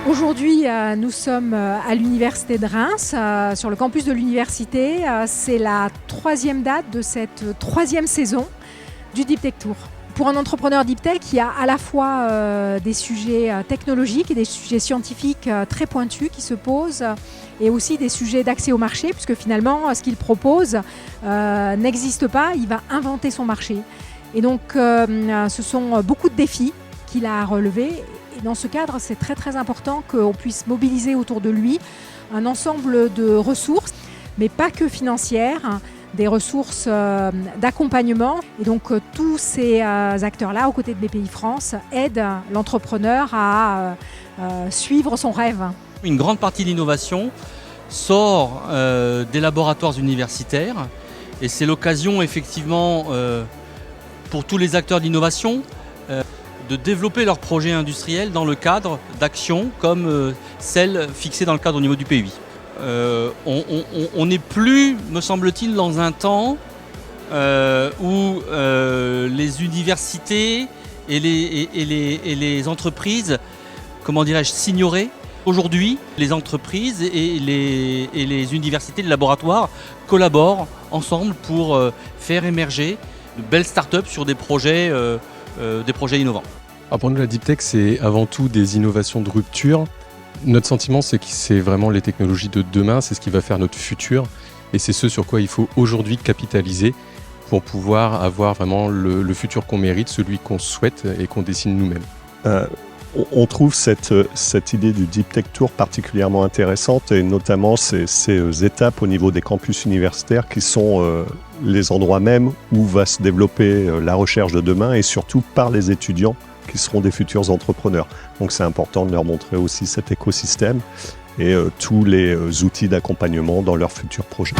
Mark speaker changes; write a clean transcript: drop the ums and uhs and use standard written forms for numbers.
Speaker 1: Aujourd'hui, nous sommes à l'Université de Reims, sur le campus de l'université. C'est la 3e date de cette 3e saison du Deep Tech Tour. Pour un entrepreneur Deep Tech, il y a à la fois des sujets technologiques et des sujets scientifiques très pointus qui se posent, et aussi des sujets d'accès au marché, puisque finalement, ce qu'il propose n'existe pas, il va inventer son marché. Et donc, ce sont beaucoup de défis qu'il a à relever. Et dans ce cadre, c'est très très important qu'on puisse mobiliser autour de lui un ensemble de ressources, mais pas que financières, des ressources d'accompagnement. Et donc tous ces acteurs-là, aux côtés de BPI-France, aident l'entrepreneur à suivre son rêve.
Speaker 2: Une grande partie de l'innovation sort des laboratoires universitaires, et c'est l'occasion effectivement pour tous les acteurs d'innovation de développer leurs projets industriels dans le cadre d'actions comme celles fixées dans le cadre au niveau du PUI. On n'est plus, me semble-t-il, dans un temps où les universités et les entreprises, comment dirais-je, s'ignoraient. Aujourd'hui, les entreprises et les universités, les laboratoires collaborent ensemble pour faire émerger de belles startups sur des projets innovants.
Speaker 3: Alors pour nous, la Deep Tech, c'est avant tout des innovations de rupture. Notre sentiment, c'est que c'est vraiment les technologies de demain, c'est ce qui va faire notre futur. Et c'est ce sur quoi il faut aujourd'hui capitaliser pour pouvoir avoir vraiment le futur qu'on mérite, celui qu'on souhaite et qu'on dessine nous-mêmes.
Speaker 4: On trouve cette idée du Deep Tech Tour particulièrement intéressante, et notamment ces étapes au niveau des campus universitaires qui sont les endroits mêmes où va se développer la recherche de demain, et surtout par les étudiants qui seront des futurs entrepreneurs. Donc c'est important de leur montrer aussi cet écosystème et tous les outils d'accompagnement dans leurs futurs projets.